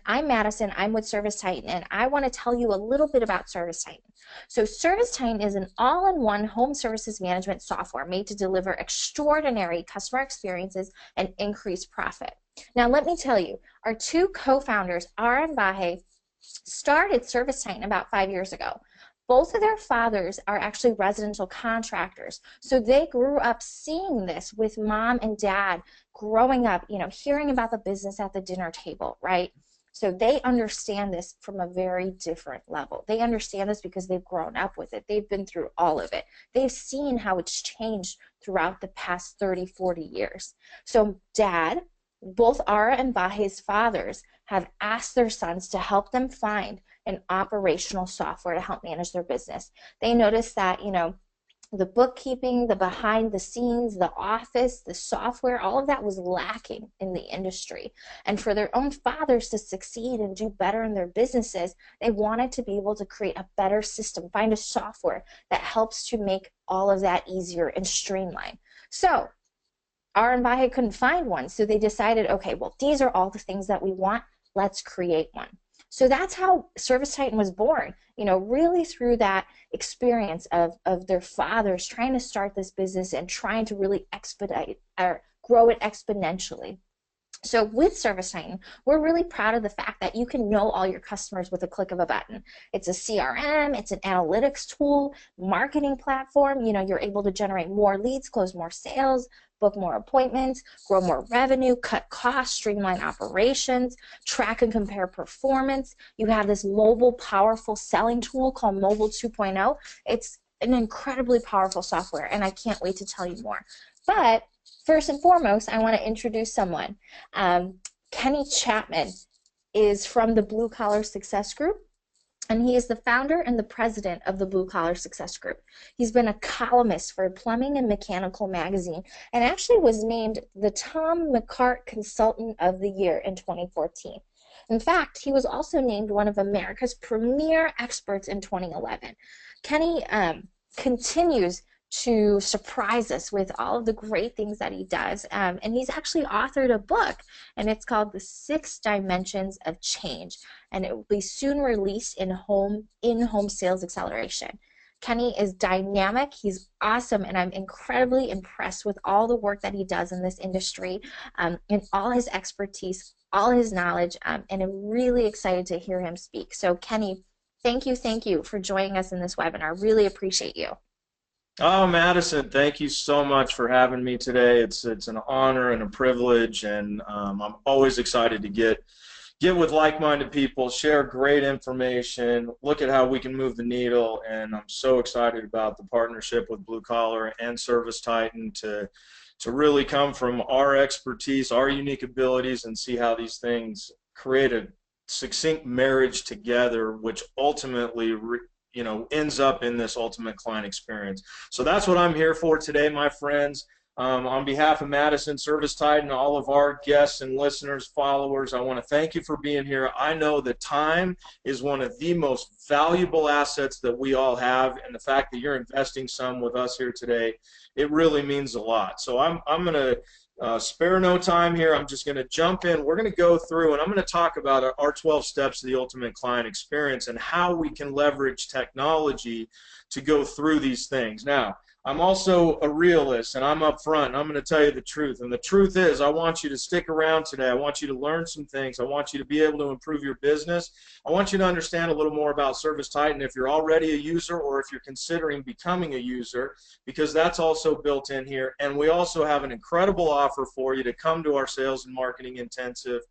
I'm Madison, I'm with ServiceTitan, and I want to tell you a little bit about ServiceTitan. So ServiceTitan is an all-in-one home services management software made to deliver extraordinary customer experiences and increase profit. Now let me tell you, our two co-founders, Ara and Vahe, started ServiceTitan about 5 years ago. Both of their fathers are actually residential contractors, so they grew up seeing this with mom and dad growing up, hearing about the business at the dinner table, right? So they understand this from a very different level. They understand this because they've grown up with it. They've been through all of it. They've seen how it's changed throughout the past 30, 40 years. So dad, both Ara and Vahe's fathers, have asked their sons to help them find an operational software to help manage their business. They noticed that, the bookkeeping, the behind the scenes, the office, the software, all of that was lacking in the industry. And for their own fathers to succeed and do better in their businesses, they wanted to be able to create a better system, find a software that helps to make all of that easier and streamline. So Ara and Vahe couldn't find one, so they decided, okay, well, these are all the things that we want. Let's create one. So that's how ServiceTitan was born, really through that experience of their fathers trying to start this business and trying to really expedite or grow it exponentially. So with ServiceTitan, we're really proud of the fact that you can know all your customers with a click of a button. It's a CRM, it's an analytics tool, marketing platform. You're able to generate more leads, close more sales, book more appointments, grow more revenue, cut costs, streamline operations, track and compare performance. You have this mobile, powerful selling tool called Mobile 2.0. It's an incredibly powerful software, and I can't wait to tell you more. But first and foremost, I want to introduce someone. Kenny Chapman is from the Blue Collar Success Group, and he is the founder and the president of the Blue Collar Success Group. He's been a columnist for Plumbing and Mechanical magazine and actually was named the Tom McCart Consultant of the Year in 2014. In fact, he was also named one of America's premier experts in 2011. Kenny continues to surprise us with all of the great things that he does. And he's actually authored a book, and it's called The 6 Dimensions of Change, and it will be soon released in home sales acceleration. Kenny is dynamic, he's awesome, and I'm incredibly impressed with all the work that he does in this industry, and all his expertise, all his knowledge, and I'm really excited to hear him speak. So Kenny, thank you for joining us in this webinar. Really appreciate you. Oh, Madison, thank you so much for having me today. It's an honor and a privilege, and I'm always excited to get with like-minded people, share great information, look at how we can move the needle, and I'm so excited about the partnership with Blue Collar and ServiceTitan to really come from our expertise, our unique abilities, and see how these things create a succinct marriage together, which ultimately ends up in this ultimate client experience. So that's what I'm here for today, my friends. On behalf of Madison, ServiceTitan, all of our guests and listeners, followers, I want to thank you for being here. I know that time is one of the most valuable assets that we all have, and the fact that you're investing some with us here today, it really means a lot. So I'm going to spare no time here. I'm just going to jump in. We're going to go through, and I'm going to talk about our 12 steps to the ultimate client experience and how we can leverage technology to go through these things. Now, I'm also a realist, and I'm up front, and I'm going to tell you the truth. And the truth is, I want you to stick around today. I want you to learn some things. I want you to be able to improve your business. I want you to understand a little more about ServiceTitan if you're already a user or if you're considering becoming a user, because that's also built in here. And we also have an incredible offer for you to come to our sales and marketing intensive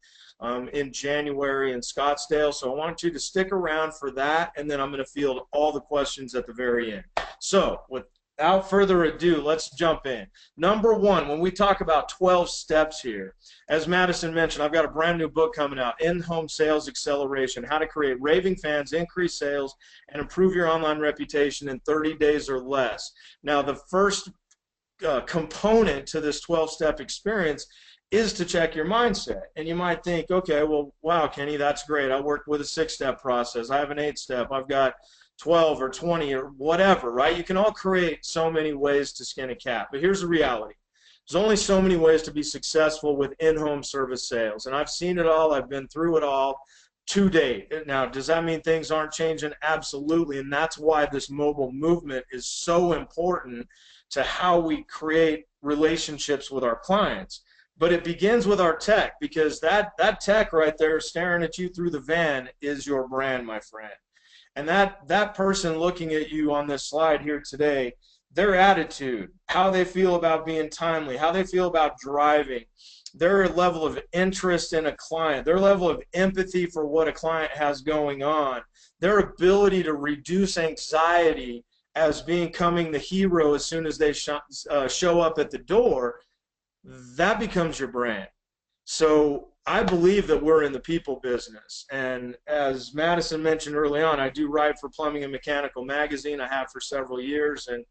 in January in Scottsdale. So I want you to stick around for that, and then I'm going to field all the questions at the very end. So without further ado, let's jump in. Number one, when we talk about 12 steps here, as Madison mentioned, I've got a brand new book coming out, In-Home Sales Acceleration, How to Create Raving Fans, Increase Sales, and Improve Your Online Reputation in 30 Days or Less. Now, the first component to this 12-step experience is to check your mindset. And you might think, okay, well, wow, Kenny, that's great. I worked with a 6-step process. I have an 8-step. I've got 12 or 20 or whatever, right? You can all create so many ways to skin a cat. But here's the reality. There's only so many ways to be successful with in-home service sales, and I've seen it all. I've been through it all to date. Now, does that mean things aren't changing? Absolutely, and that's why this mobile movement is so important to how we create relationships with our clients. But it begins with our tech, because that tech right there staring at you through the van is your brand, my friend. And that person looking at you on this slide here today, their attitude, how they feel about being timely, how they feel about driving, their level of interest in a client, their level of empathy for what a client has going on, their ability to reduce anxiety as becoming the hero as soon as they show up at the door, that becomes your brand. So I believe that we're in the people business. And as Madison mentioned early on, I do write for Plumbing and Mechanical Magazine. I have for several years. And,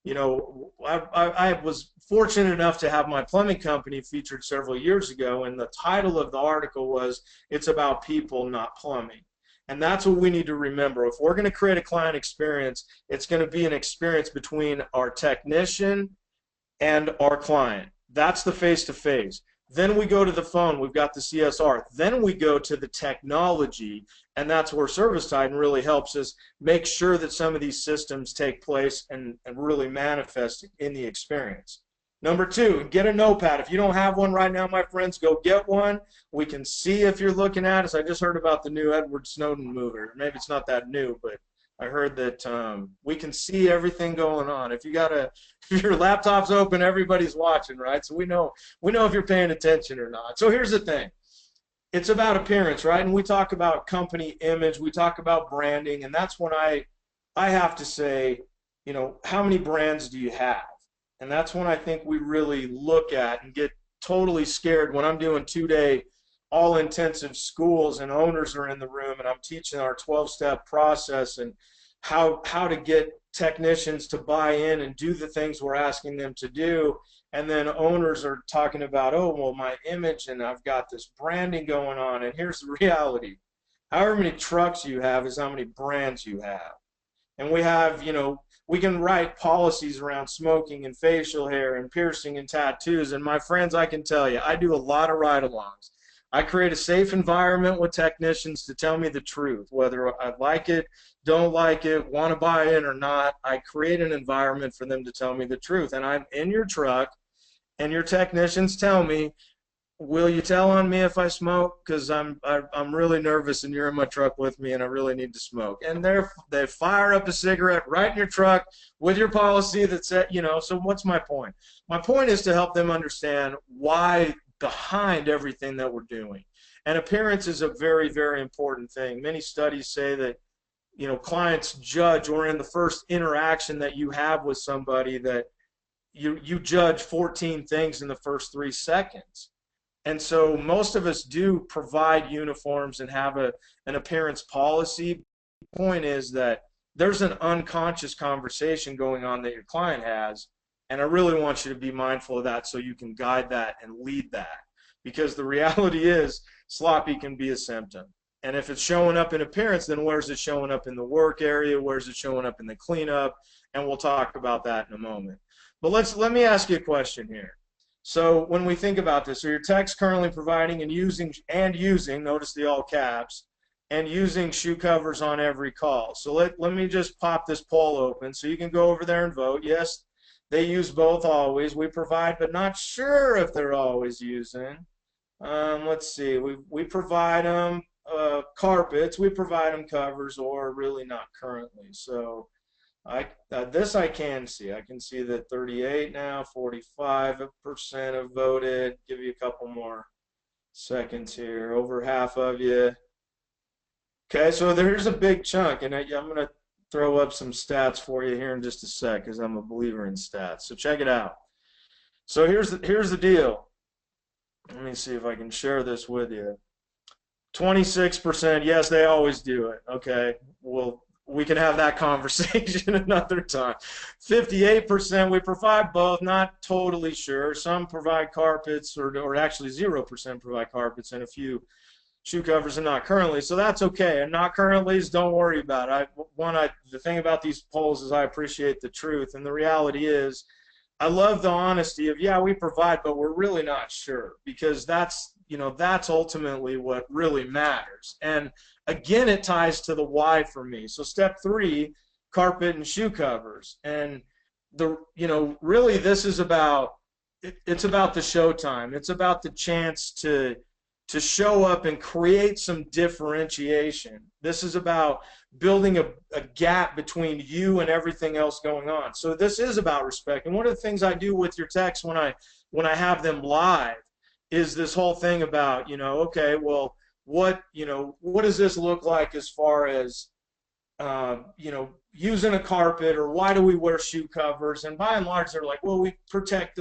you know, I was fortunate enough to have my plumbing company featured several years ago. And the title of the article was, "It's about people, not plumbing." And that's what we need to remember. If we're going to create a client experience, it's going to be an experience between our technician and our client. That's the face-to-face. Then we go to the phone, we've got the CSR. Then we go to the technology, and that's where ServiceTitan really helps us make sure that some of these systems take place and really manifest in the experience. Number two, get a notepad. If you don't have one right now, my friends, go get one. We can see if you're looking at us. I just heard about the new Edward Snowden movie. Maybe it's not that new, but I heard that we can see everything going on. If your laptop's open, everybody's watching, right? So we know if you're paying attention or not. So here's the thing. It's about appearance, right? And we talk about company image, we talk about branding, and that's when I have to say, you know, how many brands do you have? And that's when I think we really look at and get totally scared when I'm doing 2-day all-intensive schools and owners are in the room and I'm teaching our 12-step process and how to get technicians to buy in and do the things we're asking them to do. And then owners are talking about, oh, well, my image and I've got this branding going on. And here's the reality. However many trucks you have is how many brands you have. And we have, you know, we can write policies around smoking and facial hair and piercing and tattoos. And my friends, I can tell you, I do a lot of ride-alongs. I create a safe environment with technicians to tell me the truth, whether I like it, don't like it, want to buy in or not. I create an environment for them to tell me the truth. And I'm in your truck, and your technicians tell me, will you tell on me if I smoke? Because I'm really nervous, and you're in my truck with me, and I really need to smoke. And they fire up a cigarette right in your truck with your policy that said, you know. So what's my point? My point is to help them understand why behind everything that we're doing. And appearance is a very, very important thing. Many studies say that, you know, clients judge, or in the first interaction that you have with somebody, that you judge 14 things in the first 3 seconds. And so most of us do provide uniforms and have an appearance policy. The point is that there's an unconscious conversation going on that your client has, and I really want you to be mindful of that so you can guide that and lead that. Because the reality is, sloppy can be a symptom. And if it's showing up in appearance, then where's it showing up in the work area? Where's it showing up in the cleanup? And we'll talk about that in a moment. But let me ask you a question here. So when we think about this, are your techs currently providing and using, notice the all caps, and using shoe covers on every call? So let me just pop this poll open so you can go over there and vote. Yes, they use both always. We provide, but not sure if they're always using. Let's see. We provide them carpets. We provide them covers, or really not currently. So this I can see. I can see that 38 now, 45% have voted. Give you a couple more seconds here. Over half of you. Okay, so there's a big chunk, and I'm going to throw up some stats for you here in just a sec, because I'm a believer in stats. So check it out. So here's the deal. Let me see if I can share this with you. 26%, yes, they always do it. Okay, well, we can have that conversation another time. 58%, we provide both, not totally sure. Some provide carpets, or actually 0% provide carpets, and a few shoe covers and not currently. So that's okay. And not currently's, don't worry about it. The thing about these polls is I appreciate the truth, and the reality is I love the honesty of, yeah, we provide, but we're really not sure, because that's, that's ultimately what really matters. And again, it ties to the why for me. So step 3, carpet and shoe covers. And really this is about, it's about the showtime. It's about the chance to show up and create some differentiation. This is about building a gap between you and everything else going on. So this is about respect. And one of the things I do with your texts when I have them live is this whole thing about, okay, well, what does this look like as far as using a carpet, or why do we wear shoe covers? And by and large, they're like, well, we protect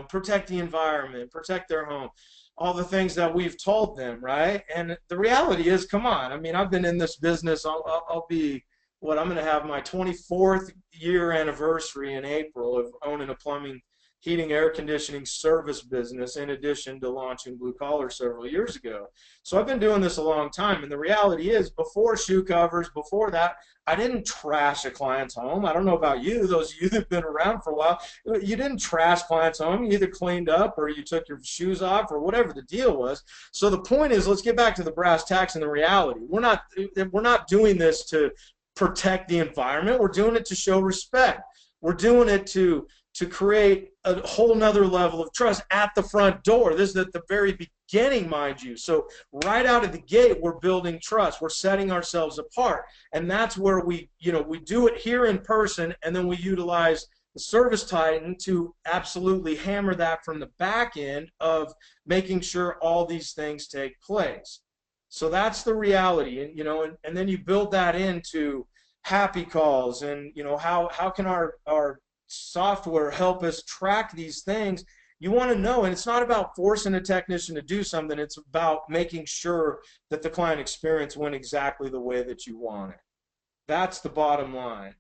protect the environment, protect their home, all the things that we've told them, right? And the reality is, come on, I mean, I've been in this business, I'll be, I'm going to have my 24th year anniversary in April of owning a plumbing, heating, air conditioning service business, in addition to launching Blue Collar several years ago. So I've been doing this a long time, and the reality is, before shoe covers, before that, I didn't trash a client's home. I don't know about you, those of you that have been around for a while, you didn't trash client's home. You either cleaned up or you took your shoes off, or whatever the deal was. So the point is, let's get back to the brass tacks and the reality. We're not doing this to protect the environment. We're doing it to show respect. We're doing it to create a whole nother level of trust at the front door. This is at the very beginning, mind you. So right out of the gate, we're building trust. We're setting ourselves apart. And that's where we do it here in person, and then we utilize the ServiceTitan to absolutely hammer that from the back end of making sure all these things take place. So that's the reality. And then you build that into happy calls, and how can our software help us track these things. You want to know, and it's not about forcing a technician to do something, it's about making sure that the client experience went exactly the way that you want it. That's the bottom line.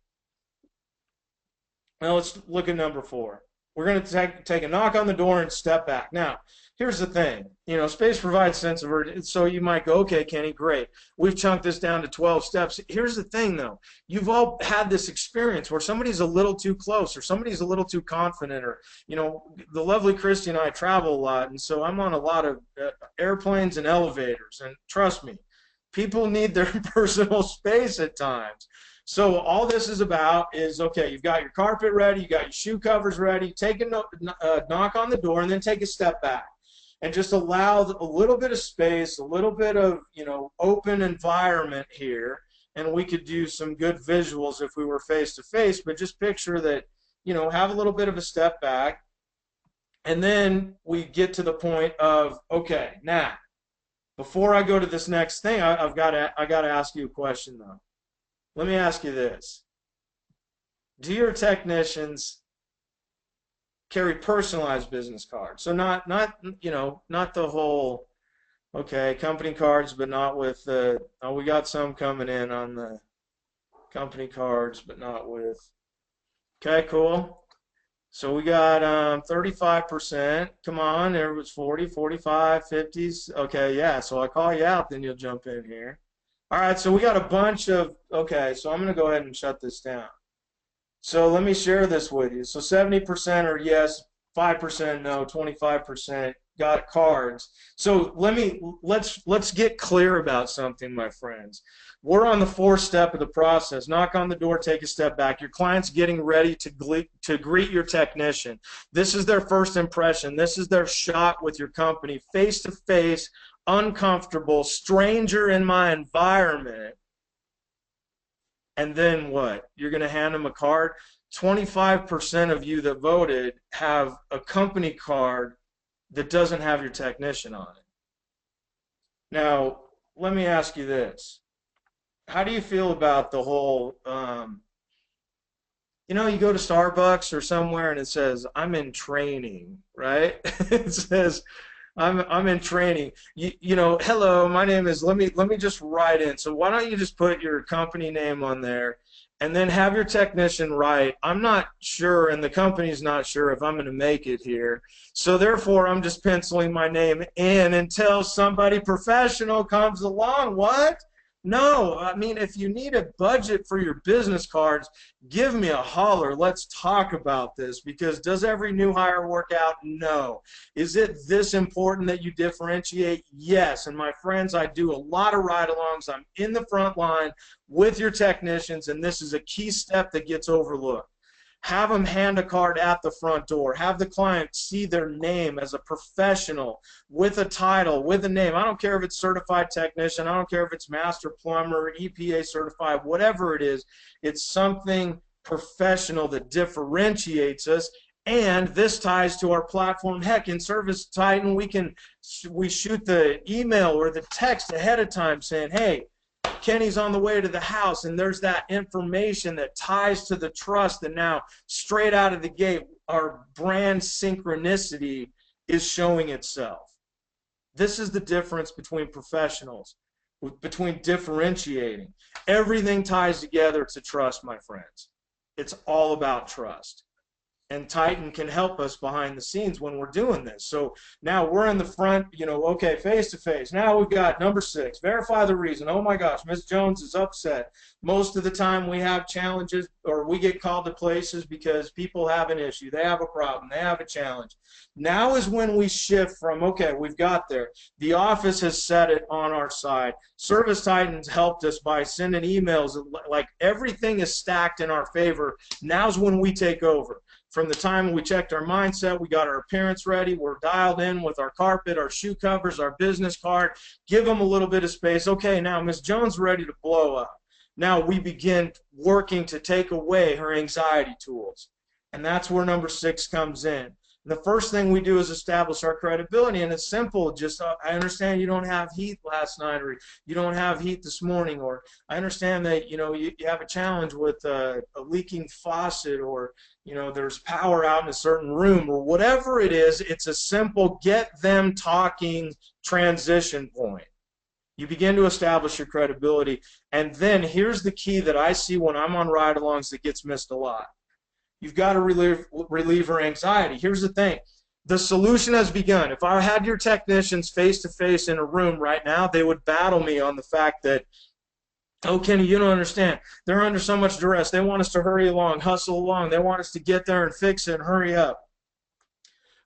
Now let's look at number 4. We're going to take a knock on the door and step back. Now, here's the thing. Space provides sense of urgency. So you might go, okay, Kenny, great. We've chunked this down to 12 steps. Here's the thing, though. You've all had this experience where somebody's a little too close, or somebody's a little too confident, or, the lovely Christy and I travel a lot, and so I'm on a lot of airplanes and elevators, and trust me, people need their personal space at times. So all this is about is, okay, you've got your carpet ready, you got your shoe covers ready, take a knock on the door, and then take a step back. And just allow a little bit of space, a little bit of, open environment here. And we could do some good visuals if we were face to face, but just picture that, have a little bit of a step back. And then we get to the point of, okay, now, before I go to this next thing, I got to ask you a question, though. Let me ask you this. Do your technicians carry personalized business cards? So not the whole, okay, company cards, but not with the, oh, we got some coming in on the company cards, but not with, okay, cool. So we got 35%. Come on, there was 40, 45, 50s. Okay, yeah, so I call you out, then you'll jump in here. All right, so we got a bunch of, okay, so I'm going to go ahead and shut this down. So let me share this with you. So 70% are yes, 5% no, 25% got cards. So let's get clear about something, my friends. We're on the 4th step of the process. Knock on the door, take a step back. Your client's getting ready to greet your technician. This is their first impression. This is their shot with your company, face to face, uncomfortable, stranger in my environment. And then what? You're going to hand them a card? 25% of you that voted have a company card that doesn't have your technician on it. Now, let me ask you this. How do you feel about the whole, you go to Starbucks or somewhere and it says, I'm in training, right? It says, I'm in training. Hello, my name is, let me just write in. So why don't you just put your company name on there, and then have your technician write, I'm not sure, and the company's not sure if I'm going to make it here. So therefore, I'm just penciling my name in until somebody professional comes along. What? No, I mean, if you need a budget for your business cards, give me a holler. Let's talk about this, because does every new hire work out? No. Is it this important that you differentiate? Yes. And my friends, I do a lot of ride-alongs. I'm in the front line with your technicians, and this is a key step that gets overlooked. Have them hand a card at the front door. Have the client see their name as a professional with a title, with a name. I don't care if it's certified technician. I don't care if it's master plumber, EPA certified, whatever it is. It's something professional that differentiates us. And this ties to our platform. Heck, in ServiceTitan, we shoot the email or the text ahead of time saying, hey, Kenny's on the way to the house, and there's that information that ties to the trust, and now straight out of the gate our brand synchronicity is showing itself. This is the difference between professionals, between differentiating. Everything ties together to trust, my friends. It's all about trust. And Titan can help us behind the scenes when we're doing this. So now we're in the front, okay, face to face. Now we've got number 6, verify the reason. Oh my gosh, Ms. Jones is upset. Most of the time we have challenges, or we get called to places because people have an issue, they have a problem, they have a challenge. Now is when we shift from, okay, we've got there. The office has set it on our side. ServiceTitan's helped us by sending emails, like everything is stacked in our favor. Now's when we take over. From the time we checked our mindset, we got our appearance ready, we're dialed in with our carpet, our shoe covers, our business card, give them a little bit of space. Okay, now Ms. Jones ready to blow up. Now we begin working to take away her anxiety tools. And that's where number 6 comes in. The first thing we do is establish our credibility, and it's simple. Just, I understand you don't have heat last night, or you don't have heat this morning, or I understand that you have a challenge with a leaking faucet, or there's power out in a certain room, or whatever it is. It's a simple get them talking transition point. You begin to establish your credibility, and then here's the key that I see when I'm on ride-alongs that gets missed a lot. You've got to relieve her anxiety. Here's the thing. The solution has begun. If I had your technicians face-to-face in a room right now, they would battle me on the fact that, oh, Kenny, you don't understand. They're under so much duress. They want us to hurry along, hustle along. They want us to get there and fix it and hurry up.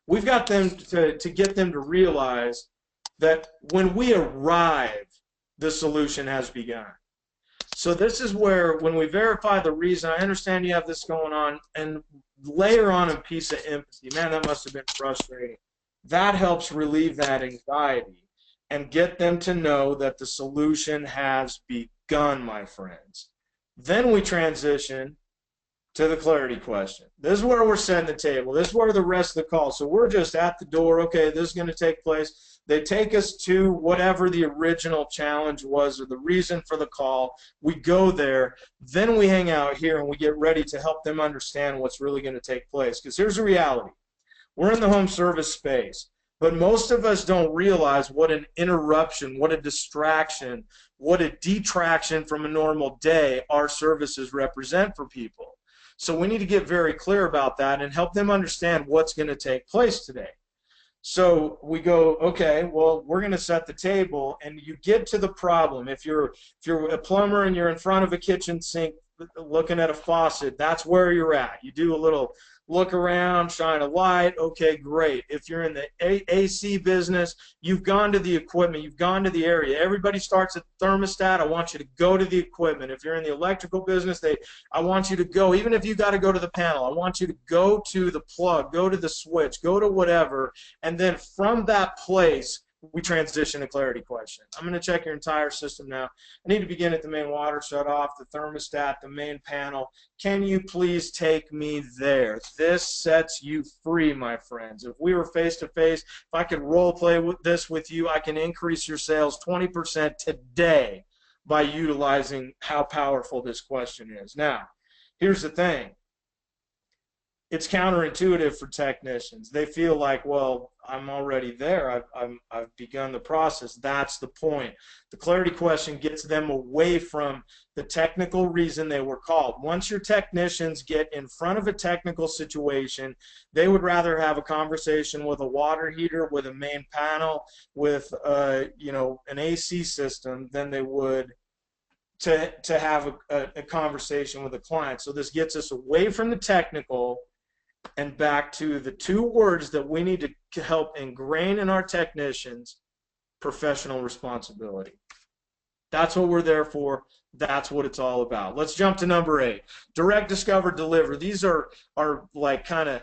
We've got them to get them to realize that when we arrive, the solution has begun. So this is where, when we verify the reason, I understand you have this going on, and layer on a piece of empathy. Man, that must have been frustrating. That helps relieve that anxiety and get them to know that the solution has begun, my friends. Then we transition to the clarity question. This is where we're setting the table. This is where the rest of the call. So we're just at the door. Okay, this is going to take place. They take us to whatever the original challenge was or the reason for the call. We go there. Then we hang out here and we get ready to help them understand what's really going to take place. Because here's the reality. We're in the home service space, but most of us don't realize what an interruption, what a distraction, what a detraction from a normal day our services represent for people. So we need to get very clear about that and help them understand what's going to take place today. So we go, okay, well, we're going to set the table, and you get to the problem. If you're a plumber and you're in front of a kitchen sink looking at a faucet, that's where you're at. You do a little look around, shine a light, okay, great. If you're in the AC business, you've gone to the equipment, you've gone to the area. Everybody starts at the thermostat. I want you to go to the equipment. If you're in the electrical business, I want you to go, even if you got to go to the panel, I want you to go to the plug, go to the switch, go to whatever, and then from that place, we transition to clarity question. I'm going to check your entire system now. I need to begin at the main water shut off, the thermostat, the main panel. Can you please take me there? This sets you free, my friends. If we were face-to-face, if I could role play this with you, I can increase your sales 20% today by utilizing how powerful this question is. Now, here's the thing. It's counterintuitive for technicians. They feel like, well, I'm already there. I've begun the process. That's the point. The clarity question gets them away from the technical reason they were called. Once your technicians get in front of a technical situation, they would rather have a conversation with a water heater, with a main panel, with an AC system than they would to have a conversation with a client. So this gets us away from the technical and back to the two words that we need to help ingrain in our technicians: professional responsibility. That's what we're there for. That's what it's all about. Let's jump to number 8. Direct, discover, deliver. These are like kind of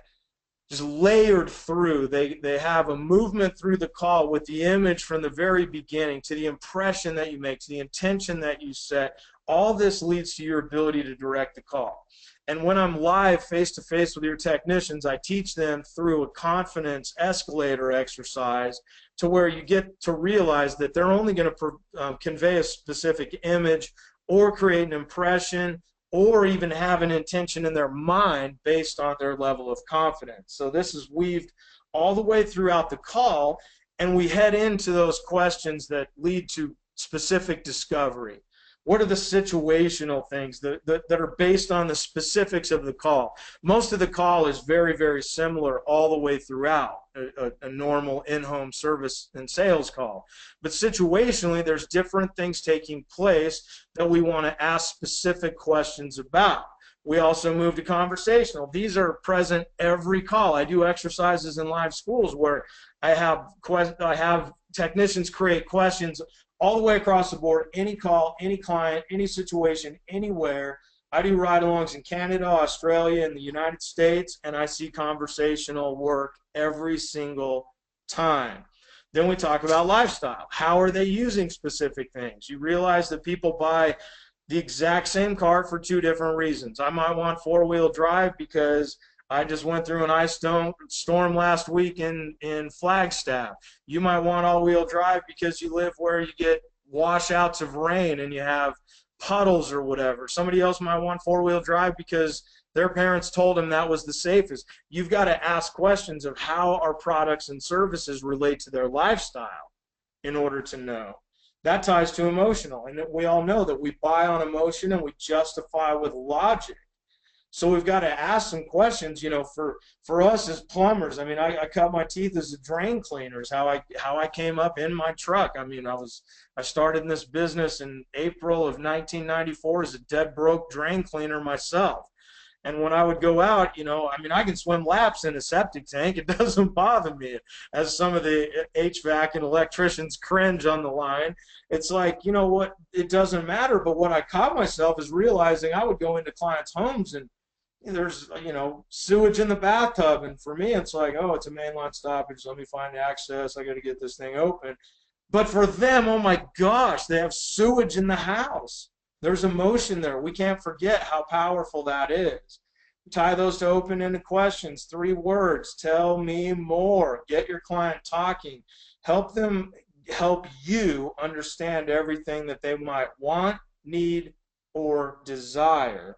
just layered through. They have a movement through the call with the image from the very beginning to the impression that you make, to the intention that you set. All this leads to your ability to direct the call. And when I'm live face-to-face with your technicians, I teach them through a confidence escalator exercise to where you get to realize that they're only going to convey a specific image or create an impression or even have an intention in their mind based on their level of confidence. So this is weaved all the way throughout the call, and we head into those questions that lead to specific discovery. What are the situational things that are based on the specifics of the call? Most of the call is very, very similar all the way throughout a normal in-home service and sales call. But situationally, there's different things taking place that we want to ask specific questions about. We also move to conversational. These are present every call. I do exercises in live schools where I have technicians create questions all the way across the board, any call, any client, any situation, anywhere. I do ride-alongs in Canada, Australia, and the United States, and I see conversational work every single time. Then we talk about lifestyle. How are they using specific things? You realize that people buy the exact same car for 2 different reasons. I might want 4-wheel drive because I just went through an ice storm last week in Flagstaff. You might want all-wheel drive because you live where you get washouts of rain and you have puddles or whatever. Somebody else might want 4-wheel drive because their parents told them that was the safest. You've got to ask questions of how our products and services relate to their lifestyle in order to know. That ties to emotional, and we all know that we buy on emotion and we justify with logic. So we've got to ask some questions, you know, for us as plumbers. I mean, I cut my teeth as a drain cleaner is how I came up in my truck. I mean, I started in this business in April of 1994 as a dead broke drain cleaner myself. And when I would go out, you know, I mean, I can swim laps in a septic tank. It doesn't bother me. As some of the HVAC and electricians cringe on the line, it's like, you know what, it doesn't matter. But what I caught myself is realizing I would go into clients' homes and there's, you know, sewage in the bathtub, and for me it's like, oh, it's a mainline stoppage, let me find access, I got to get this thing open. But for them, oh my gosh, they have sewage in the house. There's emotion there. We can't forget how powerful that is. Tie those to open-ended questions. 3 words: tell me more. Get your client talking. Help them help you understand everything that they might want, need, or desire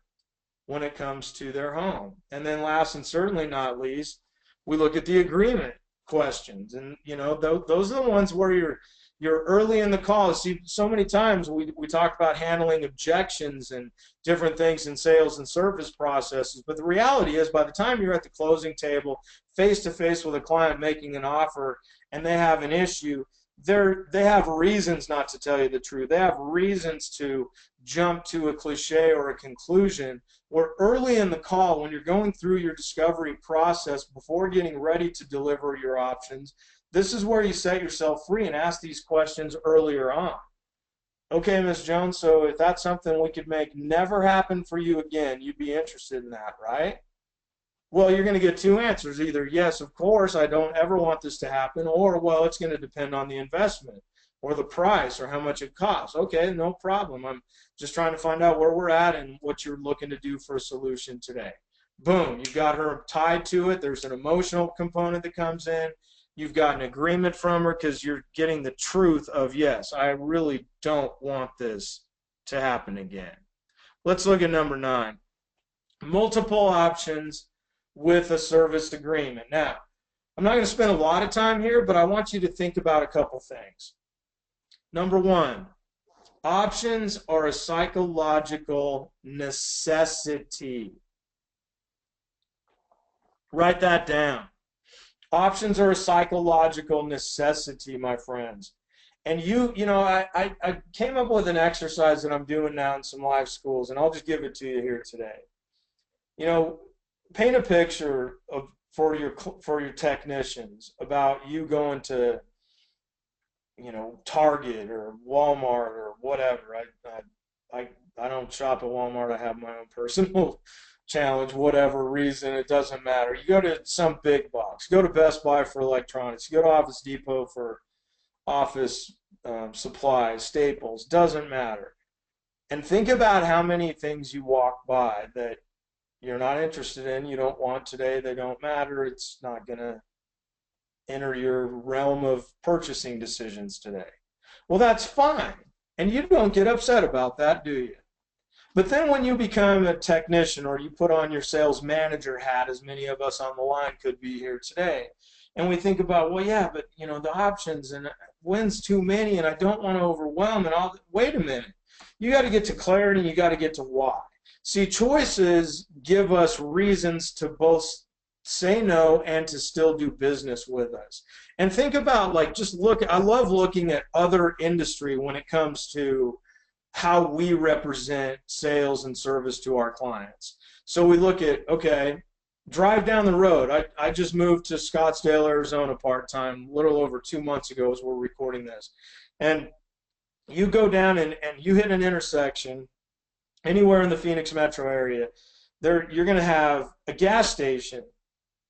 when it comes to their home. And then last and certainly not least, we look at the agreement questions. And you know, those are the ones where you're early in the call. See, so many times we talk about handling objections and different things in sales and service processes, but the reality is by the time you're at the closing table, face-to-face with a client making an offer, and they have an issue, they have reasons not to tell you the truth. They have reasons to jump to a cliche or a conclusion. Where early in the call, when you're going through your discovery process before getting ready to deliver your options, this is where you set yourself free and ask these questions earlier on. Okay, Ms. Jones, so if that's something we could make never happen for you again, you'd be interested in that, right? Well, you're going to get 2 answers. Either, yes, of course, I don't ever want this to happen, or, well, it's going to depend on the investment or the price or how much it costs. Okay, no problem. I'm just trying to find out where we're at and what you're looking to do for a solution today. Boom, you've got her tied to it. There's an emotional component that comes in. You've got an agreement from her because you're getting the truth of, yes, I really don't want this to happen again. Let's look at number 9. Multiple options with a service agreement. Now, I'm not going to spend a lot of time here, but I want you to think about a couple things. Number 1, options are a psychological necessity. Write that down. Options are a psychological necessity, my friends. And I came up with an exercise that I'm doing now in some live schools, and I'll just give it to you here today. You know, paint a picture of for your technicians about you going to, Target or Walmart or whatever. I don't shop at Walmart. I have my own personal challenge, whatever reason, it doesn't matter. You go to some big box, go to Best Buy for electronics, you go to Office Depot for office supplies, staples, doesn't matter. And think about how many things you walk by that you're not interested in, you don't want today, they don't matter, it's not going to enter your realm of purchasing decisions today. Well, that's fine. And you don't get upset about that, do you? But then when you become a technician or you put on your sales manager hat, as many of us on the line could be here today, and we think about, well, yeah, but the options and when's too many and I don't want to overwhelm and all. Wait a minute. You got to get to clarity and you got to get to why. See, choices give us reasons to both say no and to still do business with us. And think about, like, just look, I love looking at other industry when it comes to how we represent sales and service to our clients. So we look at, okay, drive down the road. I just moved to Scottsdale, Arizona part-time a little over 2 months ago as we're recording this. And you go down and you hit an intersection anywhere in the Phoenix metro area, you're going to have a gas station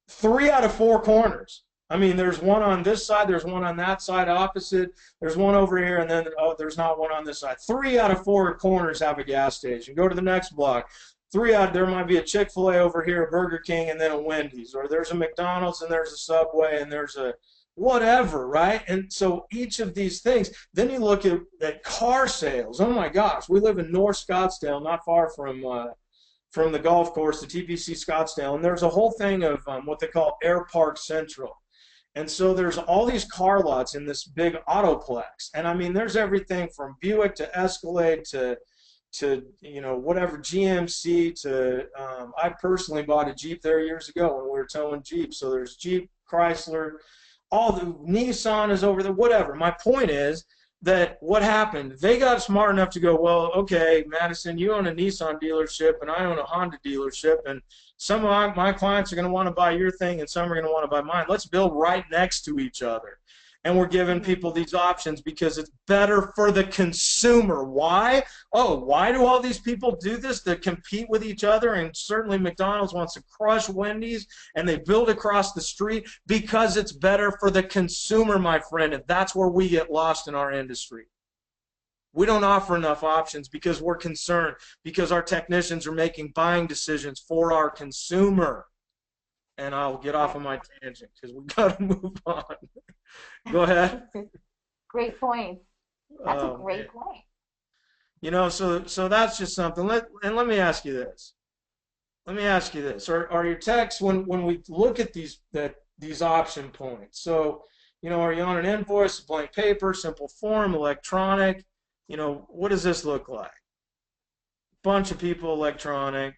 3 out of 4 corners. I mean, there's one on this side, there's one on that side opposite, there's one over here, and then, oh, there's not one on this side. 3 out of 4 corners have a gas station. Go to the next block. There might be a Chick-fil-A over here, a Burger King, and then a Wendy's. Or there's a McDonald's, and there's a Subway, and there's a whatever, right? And so each of these things, then you look at car sales. Oh, my gosh, we live in North Scottsdale, not far from the golf course, the TPC Scottsdale, and there's a whole thing of what they call Air Park Central. And so there's all these car lots in this big autoplex. And I mean, there's everything from Buick to Escalade to whatever, GMC to, I personally bought a Jeep there years ago when we were towing Jeep. So there's Jeep, Chrysler, all the Nissan is over there, whatever. My point is that what happened, they got smart enough to go, well, okay, Madison, you own a Nissan dealership and I own a Honda dealership, and some of my clients are going to want to buy your thing and some are going to want to buy mine. Let's build right next to each other. And we're giving people these options because it's better for the consumer. Why? Oh, why do all these people do this? To compete with each other, and certainly McDonald's wants to crush Wendy's, and they build across the street because it's better for the consumer, my friend, and that's where we get lost in our industry. We don't offer enough options because we're concerned, because our technicians are making buying decisions for our consumer. And I'll get off of my tangent because we've got to move on. Go ahead. Great point. That's a great point. So that's just something. Let me ask you this. Are your techs, when we look at these option points, so, are you on an invoice, blank paper, simple form, electronic? What does this look like? Bunch of people electronic,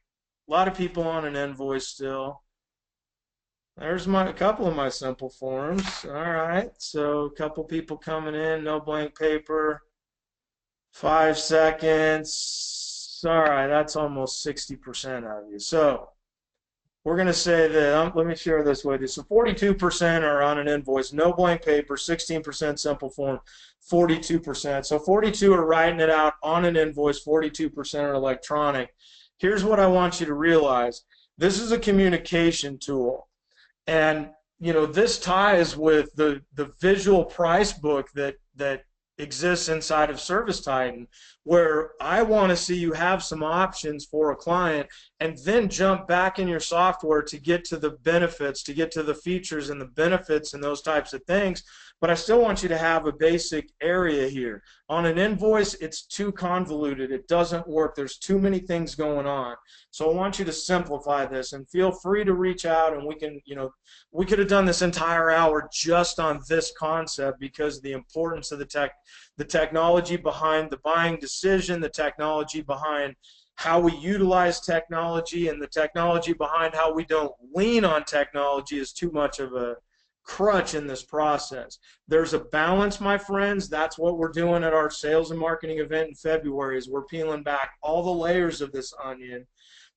a lot of people on an invoice still. There's a couple of my simple forms. All right, so a couple people coming in, no blank paper, 5 seconds. All right, that's almost 60% of you. So we're going to say that, let me share this with you. So 42% are on an invoice, no blank paper, 16% simple form, 42%. So 42 are writing it out on an invoice, 42% are electronic. Here's what I want you to realize. This is a communication tool. And, this ties with the visual price book that exists inside of ServiceTitan, where I want to see you have some options for a client and then jump back in your software to get to the benefits, to get to the features and the benefits and those types of things. But I still want you to have a basic area here. On an invoice, it's too convoluted. It doesn't work. There's too many things going on. So I want you to simplify this, and feel free to reach out, and we could have done this entire hour just on this concept because of the importance of the technology behind the buying decision, the technology behind how we utilize technology, and the technology behind how we don't lean on technology is too much of a crutch in this process. There's a balance, my friends. That's what we're doing at our sales and marketing event in February, is we're peeling back all the layers of this onion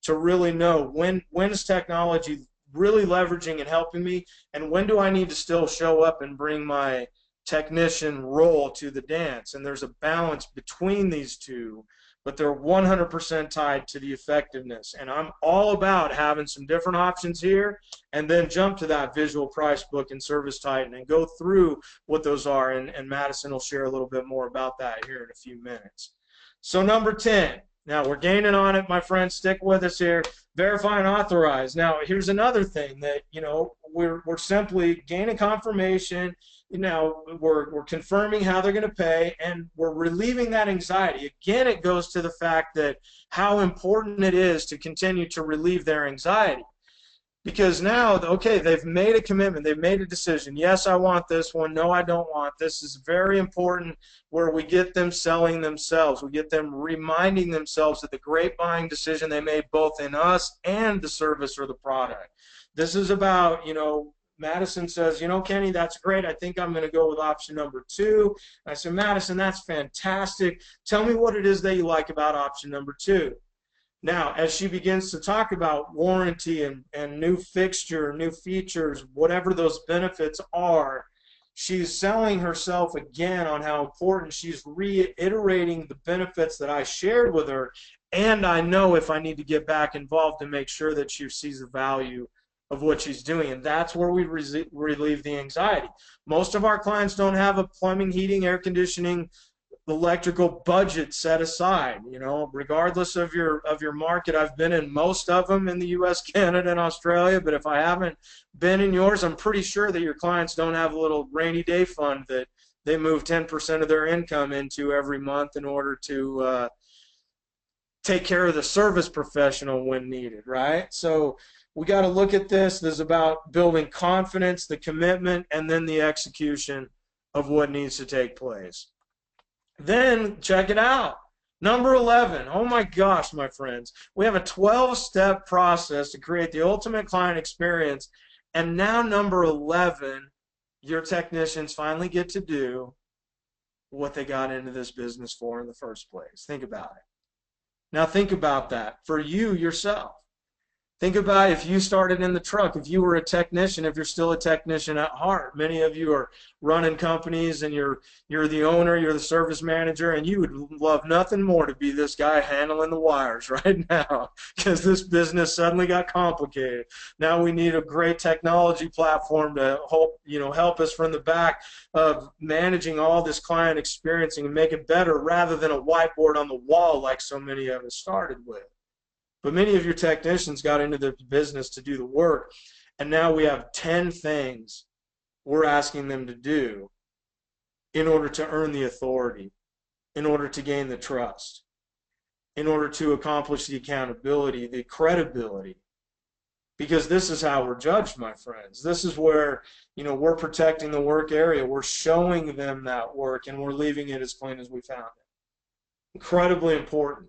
to really know when is technology really leveraging and helping me, and when do I need to still show up and bring my technician role to the dance. And there's a balance between these two, but they're 100% tied to the effectiveness. And I'm all about having some different options here, and then jump to that visual price book in ServiceTitan and go through what those are. And Madison will share a little bit more about that here in a few minutes. So number 10. Now we're gaining on it, my friends. Stick with us here. Verify and authorize. Now here's another thing that, you know, we're simply gaining confirmation. You know, we're confirming how they're going to pay, and we're relieving that anxiety. Again, it goes to the fact that how important it is to continue to relieve their anxiety. Because now, okay, they've made a commitment, they've made a decision. Yes, I want this one. No, I don't want this. Is very important, where we get them selling themselves. We get them reminding themselves of the great buying decision they made, both in us and the service or the product. This is about, you know, Madison says, you know, Kenny, that's great. I think I'm going to go with option number 2. I said, Madison, that's fantastic. Tell me what it is that you like about option number 2. Now, as she begins to talk about warranty and new fixture, new features, whatever those benefits are, she's selling herself again on how important. She's reiterating the benefits that I shared with her, and I know if I need to get back involved to make sure that she sees the value of what she's doing. And that's where we relieve the anxiety. Most of our clients don't have a plumbing, heating, air conditioning, electrical budget set aside. You know, regardless of your market, I've been in most of them in the US, Canada, and Australia, but if I haven't been in yours, I'm pretty sure that your clients don't have a little rainy day fund that they move 10% of their income into every month in order to take care of the service professional when needed, right? So we got to look at this. This is about building confidence, the commitment, and then the execution of what needs to take place. Then check it out. Number 11. Oh my gosh, my friends. We have a 12-step process to create the ultimate client experience. And now number 11, your technicians finally get to do what they got into this business for in the first place. Think about it. Now think about that for you yourself. Think about if you started in the truck, if you were a technician, if you're still a technician at heart. Many of you are running companies and you're the owner, you're the service manager, and you would love nothing more to be this guy handling the wires right now, because this business suddenly got complicated. Now we need a great technology platform to help us from the back of managing all this client experience and make it better, rather than a whiteboard on the wall like so many of us started with. But many of your technicians got into the business to do the work, and now we have 10 things we're asking them to do in order to earn the authority, in order to gain the trust, in order to accomplish the accountability, the credibility. Because this is how we're judged, my friends. This is where, you know, we're protecting the work area. We're showing them that work, and we're leaving it as clean as we found it. Incredibly important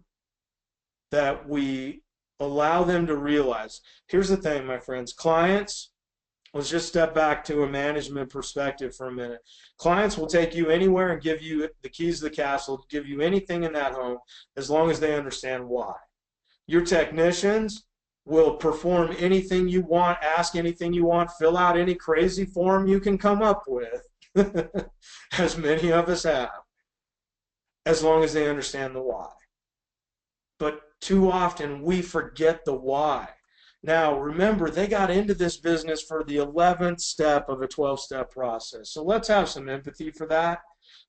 that we allow them to realize. Here's the thing, my friends. Clients, let's just step back to a management perspective for a minute. Clients will take you anywhere and give you the keys to the castle, give you anything in that home, as long as they understand why. Your technicians will perform anything you want, ask anything you want, fill out any crazy form you can come up with, as many of us have, as long as they understand the why. But too often we forget the why. Now, remember, they got into this business for the 11th step of a 12-step process. So let's have some empathy for that.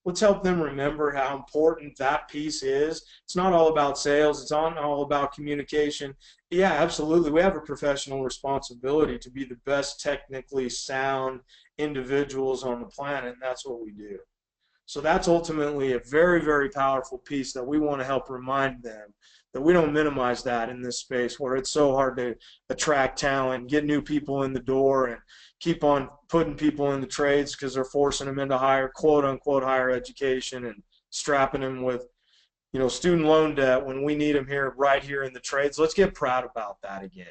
Let's help them remember how important that piece is. It's not all about sales. It's not all about communication. Yeah, absolutely. We have a professional responsibility to be the best technically sound individuals on the planet, and that's what we do. So that's ultimately a very, very powerful piece that we want to help remind them, that we don't minimize that in this space where it's so hard to attract talent, get new people in the door, and keep on putting people in the trades because they're forcing them into higher, quote-unquote, higher education and strapping them with, you know, student loan debt when we need them here, right here in the trades. Let's get proud about that again.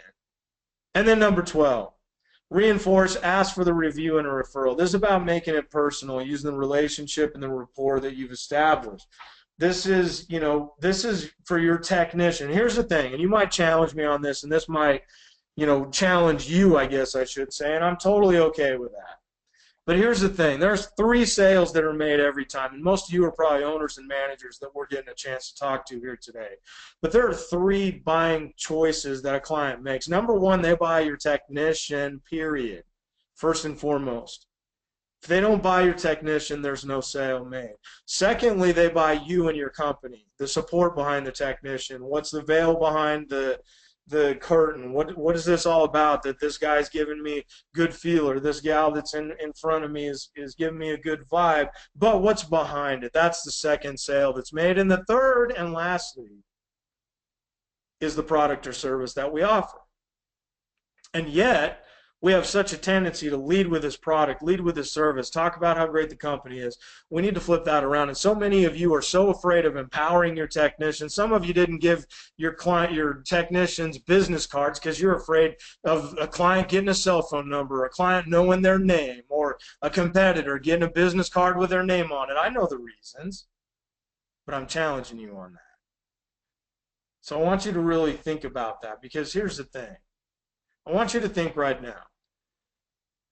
And then number 12, Reinforce, ask for the review and a referral. This is about making it personal, using the relationship and the rapport that you've established. This is, this is for your technician. Here's the thing, and you might challenge me on this, and this might, challenge you, I guess I should say, and I'm totally okay with that. But here's the thing, there's 3 sales that are made every time, and most of you are probably owners and managers that we're getting a chance to talk to here today. But there are 3 buying choices that a client makes. Number 1, they buy your technician, period, first and foremost. If they don't buy your technician, there's no sale made. Secondly, they buy you and your company, the support behind the technician. What's the veil behind the curtain? What is this all about, that this guy's giving me good feel, or this gal that's in front of me is giving me a good vibe, but what's behind it? That's the second sale that's made. And the third and lastly is the product or service that we offer. And yet we have such a tendency to lead with this product, lead with this service, talk about how great the company is. We need to flip that around. And so many of you are so afraid of empowering your technicians. Some of you didn't give your technicians business cards because you're afraid of a client getting a cell phone number, a client knowing their name, or a competitor getting a business card with their name on it. I know the reasons, but I'm challenging you on that. So I want you to really think about that, because here's the thing. I want you to think right now.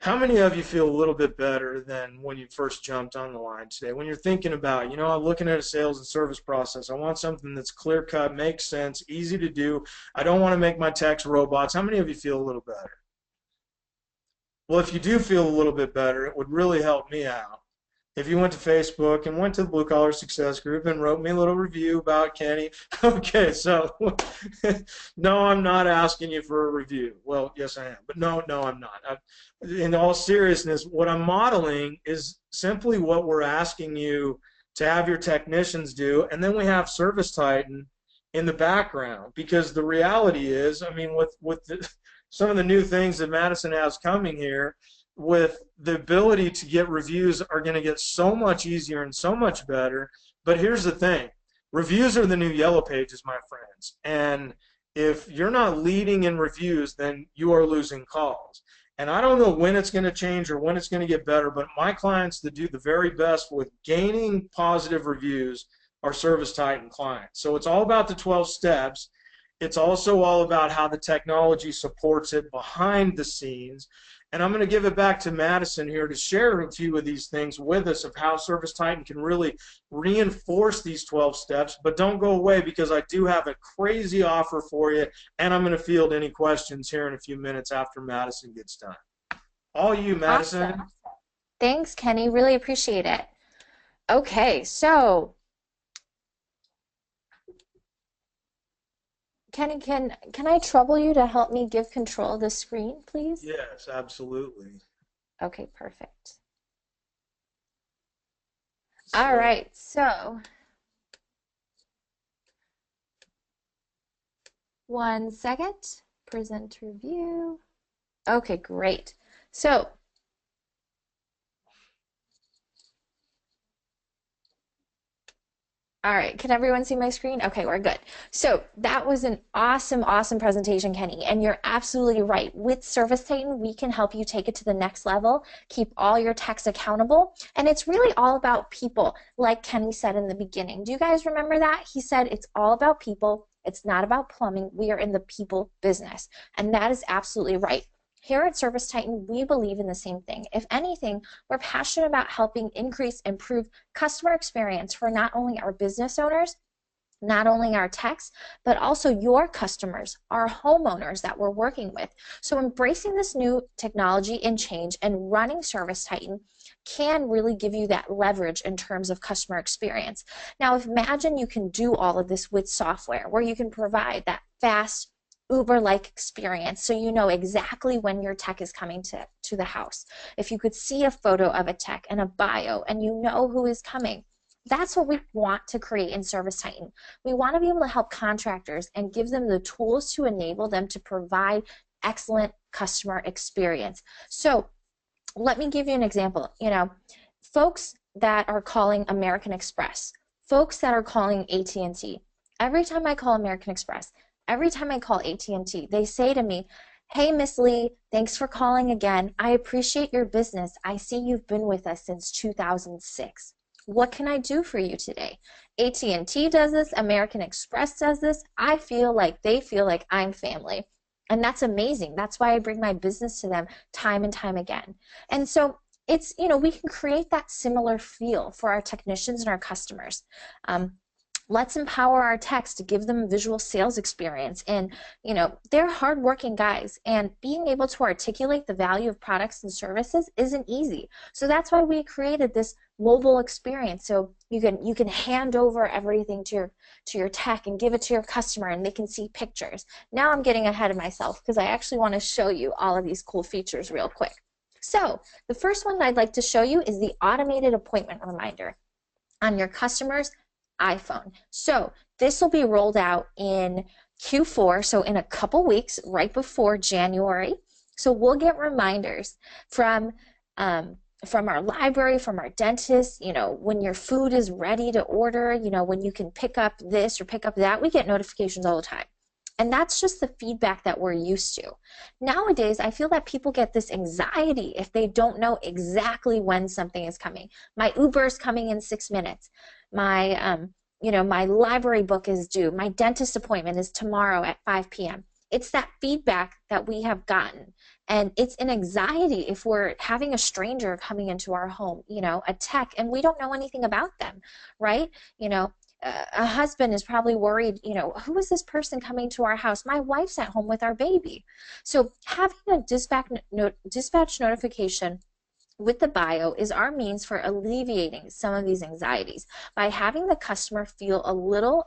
How many of you feel a little bit better than when you first jumped on the line today? When you're thinking about, I'm looking at a sales and service process. I want something that's clear-cut, makes sense, easy to do. I don't want to make my techs robots. How many of you feel a little better? Well, if you do feel a little bit better, it would really help me out if you went to Facebook and went to the Blue Collar Success Group and wrote me a little review about Kenny. Okay, so no, I'm not asking you for a review. Well, yes, I am, but no, I'm not. In all seriousness, what I'm modeling is simply what we're asking you to have your technicians do, and then we have ServiceTitan in the background, because the reality is, with some of the new things that Madison has coming here, with the ability to get reviews are going to get so much easier and so much better. But here's the thing. Reviews are the new yellow pages, my friends. And if you're not leading in reviews, then you are losing calls. And I don't know when it's going to change or when it's going to get better, but my clients that do the very best with gaining positive reviews are ServiceTitan clients. So it's all about the 12 steps. It's also all about how the technology supports it behind the scenes. And I'm going to give it back to Madison here to share a few of these things with us of how ServiceTitan can really reinforce these 12 steps. But don't go away, because I do have a crazy offer for you, and I'm going to field any questions here in a few minutes after Madison gets done. All you, Madison. Awesome. Thanks, Kenny. Really appreciate it. Okay, so Kenny, can I trouble you to help me give control of the screen, please? Yes, absolutely. Okay, perfect. All right, so 1 second. Presenter view. Okay, great. So all right, can everyone see my screen? Okay, we're good. So that was an awesome presentation, Kenny, and you're absolutely right. With ServiceTitan, we can help you take it to the next level, keep all your techs accountable, and it's really all about people, like Kenny said in the beginning. Do you guys remember that? He said it's all about people. It's not about plumbing. We are in the people business, and that is absolutely right. Here at ServiceTitan, we believe in the same thing. If anything, we're passionate about helping improve customer experience for not only our business owners, not only our techs, but also your customers, our homeowners that we're working with. So embracing this new technology and change and running ServiceTitan can really give you that leverage in terms of customer experience. Now, imagine you can do all of this with software where you can provide that fast, Uber-like experience, so you know exactly when your tech is coming to the house. If you could see a photo of a tech and a bio and you know who is coming, that's what we want to create in ServiceTitan. We want to be able to help contractors and give them the tools to enable them to provide excellent customer experience. So let me give you an example. Folks that are calling American Express, folks that are calling AT&T, every time I call American Express, every time I call AT&T, they say to me, Hey, Miss Lee, thanks for calling again. I appreciate your business. I see you've been with us since 2006. What can I do for you today? AT&T does this, American Express does this. I feel like they feel like I'm family. And that's amazing. That's why I bring my business to them time and time again. And so it's, we can create that similar feel for our technicians and our customers. Let's empower our techs to give them a visual sales experience. And, they're hardworking guys, and being able to articulate the value of products and services isn't easy. So that's why we created this mobile experience. So you can hand over everything to your tech and give it to your customer, and they can see pictures. Now I'm getting ahead of myself because I actually want to show you all of these cool features real quick. So the first one I'd like to show you is the automated appointment reminder on your customer's iPhone. So this will be rolled out in Q4, so in a couple weeks, right before January. So we'll get reminders from our library, from our dentist, when your food is ready to order, when you can pick up this or pick up that. We get notifications all the time. And that's just the feedback that we're used to. Nowadays, I feel that people get this anxiety if they don't know exactly when something is coming. My Uber is coming in 6 minutes. My library book is due. My dentist appointment is tomorrow at 5 p.m. It's that feedback that we have gotten. And it's an anxiety if we're having a stranger coming into our home, a tech, and we don't know anything about them, right? A husband is probably worried, who is this person coming to our house? My wife's at home with our baby. So having a dispatch notification with the bio is our means for alleviating some of these anxieties by having the customer feel a little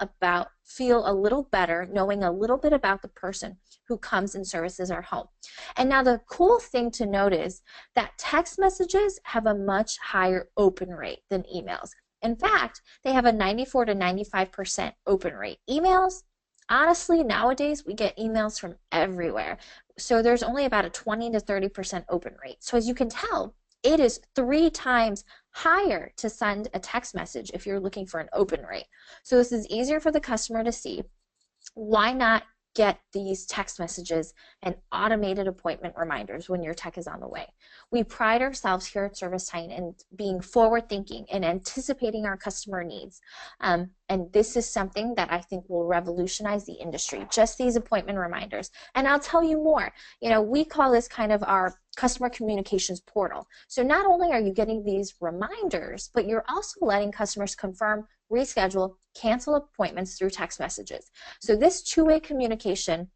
better, knowing a little bit about the person who comes and services our home. And now the cool thing to note is that text messages have a much higher open rate than emails. In fact, they have a 94 to 95% open rate. Emails, honestly, nowadays we get emails from everywhere. So there's only about a 20 to 30% open rate. So as you can tell, it is 3 times higher to send a text message if you're looking for an open rate. So this is easier for the customer to see. Why not get these text messages and automated appointment reminders when your tech is on the way? We pride ourselves here at ServiceTitan in being forward-thinking and anticipating our customer needs. And this is something that I think will revolutionize the industry, just these appointment reminders. And I'll tell you more. We call this kind of our customer communications portal. So not only are you getting these reminders, but you're also letting customers confirm, reschedule, cancel appointments through text messages. So this two-way communication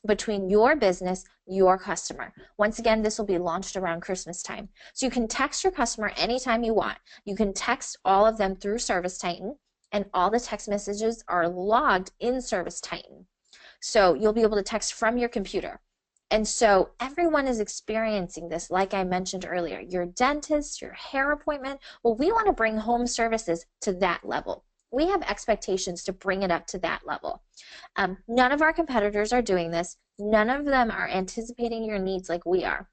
between your business, your customer. Once again, this will be launched around Christmas time. So you can text your customer anytime you want. You can text all of them through ServiceTitan, and all the text messages are logged in ServiceTitan. So you'll be able to text from your computer. And so everyone is experiencing this, like I mentioned earlier. Your dentist, your hair appointment, well, we want to bring home services to that level. We have expectations to bring it up to that level. None of our competitors are doing this. None of them are anticipating your needs like we are.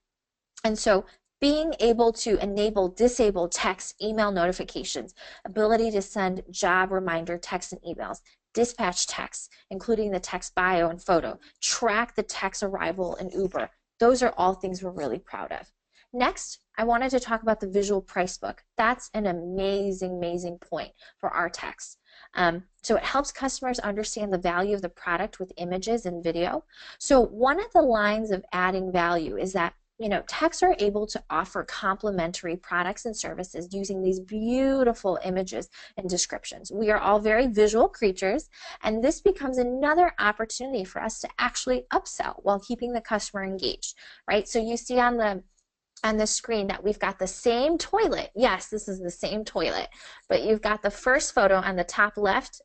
And so being able to enable disabled text, email notifications, ability to send job reminder texts and emails, dispatch texts, including the text bio and photo, track the text arrival in Uber. Those are all things we're really proud of. Next, I wanted to talk about the visual price book. That's an amazing, amazing point for our techs. So it helps customers understand the value of the product with images and video. So one of the lines of adding value is that techs are able to offer complementary products and services using these beautiful images and descriptions. We are all very visual creatures, and this becomes another opportunity for us to actually upsell while keeping the customer engaged, right? So you see on the screen that we've got the same toilet. Yes, this is the same toilet, but you've got the first photo on the top left.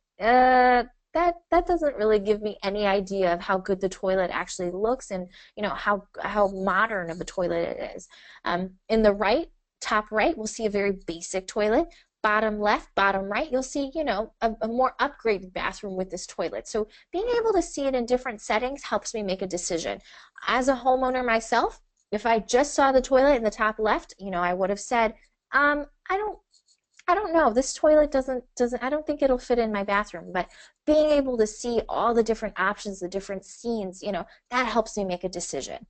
That doesn't really give me any idea of how good the toilet actually looks and how modern of a toilet it is. In the top right, we'll see a very basic toilet. Bottom left, bottom right, you'll see a more upgraded bathroom with this toilet. So being able to see it in different settings helps me make a decision. As a homeowner myself, if I just saw the toilet in the top left, I would have said, I I don't know, this toilet doesn't I don't think it'll fit in my bathroom. But being able to see all the different options, the different scenes, that helps me make a decision.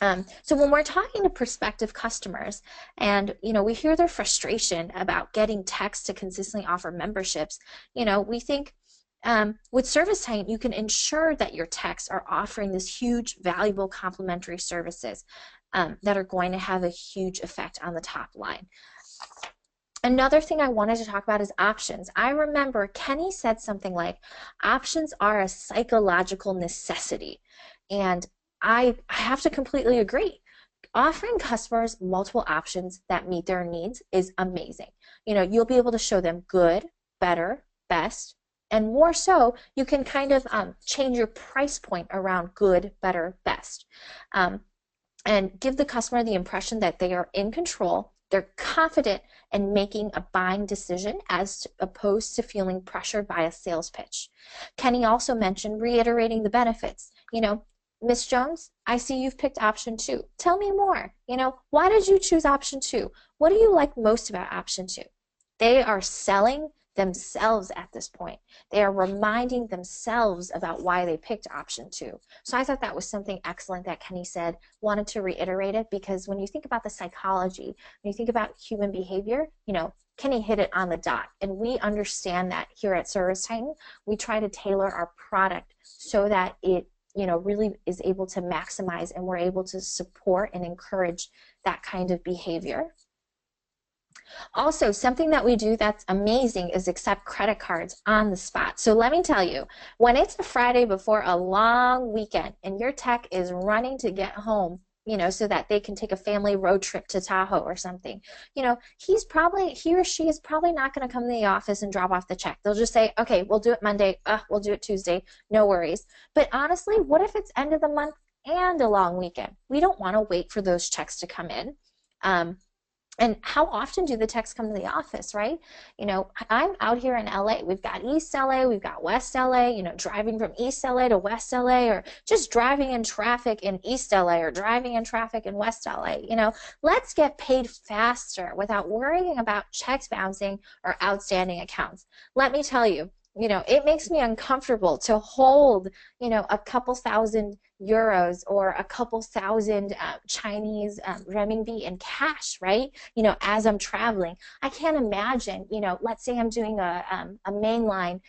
So when we're talking to prospective customers and we hear their frustration about getting techs to consistently offer memberships, we think with ServiceTitan you can ensure that your techs are offering this huge valuable complementary services that are going to have a huge effect on the top line. Another thing I wanted to talk about is options. I remember Kenny said something like, options are a psychological necessity. And I have to completely agree. Offering customers multiple options that meet their needs is amazing. You'll be able to show them good, better, best, and more so, you can kind of change your price point around good, better, best. And give the customer the impression that they are in control, they're confident in making a buying decision as opposed to feeling pressured by a sales pitch. Kenny also mentioned reiterating the benefits. Miss Jones, I see you've picked option 2. Tell me more. Why did you choose option 2? What do you like most about option 2? They are selling themselves at this point. They are reminding themselves about why they picked option 2. So I thought that was something excellent that Kenny said, wanted to reiterate it, because when you think about the psychology, when you think about human behavior, Kenny hit it on the dot. And we understand that here at ServiceTitan. We try to tailor our product so that it really is able to maximize, and we're able to support and encourage that kind of behavior. Also, something that we do that's amazing is accept credit cards on the spot. So let me tell you, when it's a Friday before a long weekend and your tech is running to get home, so that they can take a family road trip to Tahoe or something, he or she is probably not going to come to the office and drop off the check. They'll just say, okay, we'll do it Monday, we'll do it Tuesday, no worries. But honestly, what if it's end of the month and a long weekend? We don't want to wait for those checks to come in. And how often do the techs come to the office, right? I'm out here in LA. We've got East LA, we've got West LA, driving from East LA to West LA, or just driving in traffic in East LA or driving in traffic in West LA. Let's get paid faster without worrying about checks bouncing or outstanding accounts. Let me tell you, it makes me uncomfortable to hold, a couple thousand euros or a couple thousand Chinese renminbi in cash, right? As I'm traveling. I can't imagine, let's say I'm doing a mainline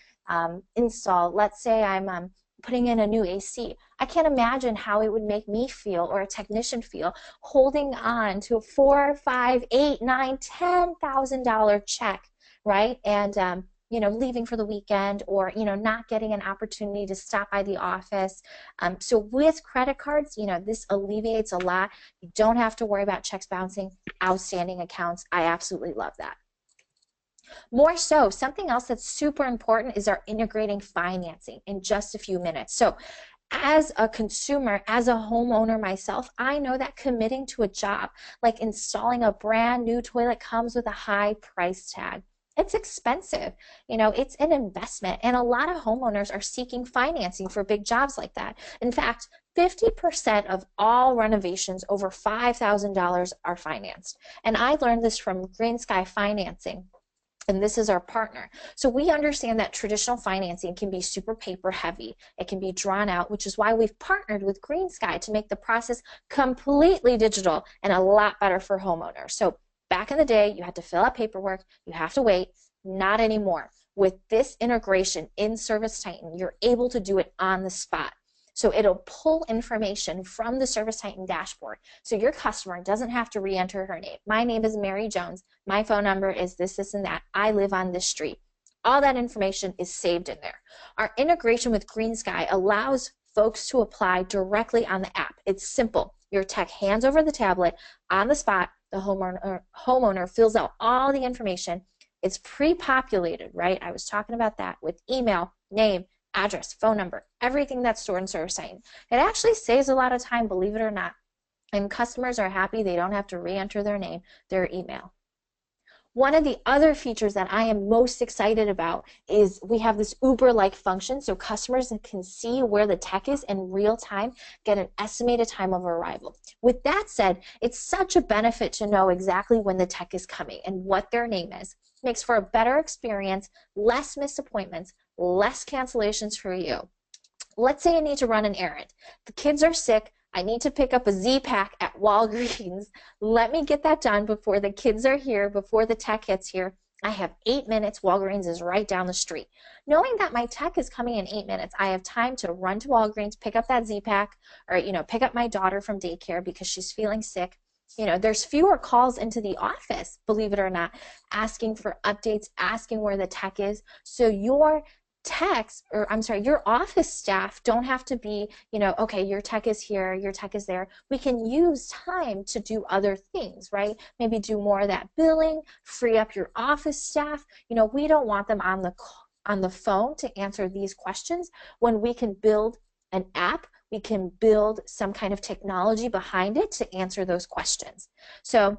install. Let's say I'm putting in a new AC. I can't imagine how it would make me feel, or a technician feel, holding on to a $4, $5, $8, $9, $10,000 check, right? And leaving for the weekend, or not getting an opportunity to stop by the office. So with credit cards, this alleviates a lot. You don't have to worry about checks bouncing, outstanding accounts. I absolutely love that. More so, something else that's super important is our integrating financing in just a few minutes. So as a consumer, as a homeowner myself, I know that committing to a job like installing a brand new toilet comes with a high price tag. It's expensive, it's an investment, and a lot of homeowners are seeking financing for big jobs like that. In fact, 50% of all renovations over $5,000 are financed. And I learned this from Green Sky Financing, and this is our partner. So we understand that traditional financing can be super paper heavy. It can be drawn out, which is why we've partnered with Green Sky to make the process completely digital and a lot better for homeowners. So back in the day, you had to fill out paperwork, you have to wait. Not anymore. With this integration in ServiceTitan, you're able to do it on the spot. So it'll pull information from the ServiceTitan dashboard. So your customer doesn't have to re-enter her name. My name is Mary Jones. My phone number is this, and that. I live on this street. All that information is saved in there. Our integration with Green Sky allows folks to apply directly on the app. It's simple. Your tech hands over the tablet on the spot. The homeowner fills out all the information. It's pre-populated, right? I was talking about that with email, name, address, phone number, everything that's stored in ServiceTitan. It actually saves a lot of time, believe it or not. And customers are happy they don't have to re-enter their name, their email. One of the other features that I am most excited about is we have this Uber-like function, so customers can see where the tech is in real time, get an estimated time of arrival. With that said, it's such a benefit to know exactly when the tech is coming and what their name is. makes for a better experience, less missed appointments, less cancellations for you. Let's say I need to run an errand. The kids are sick. I need to pick up a Z-Pack at Walgreens. Let me get that done before the kids are here, before the tech hits here. I have 8 minutes. Walgreens is right down the street. Knowing that my tech is coming in 8 minutes, I have time to run to Walgreens, pick up that Z-Pack, or, pick up my daughter from daycare because she's feeling sick. There's fewer calls into the office, believe it or not, asking for updates, asking where the tech is. So your your office staff don't have to be, okay, your tech is here, your tech is there. We can use time to do other things, right? Maybe do more of that billing, free up your office staff. We don't want them on the phone to answer these questions when we can build an app. We can build some kind of technology behind it to answer those questions. So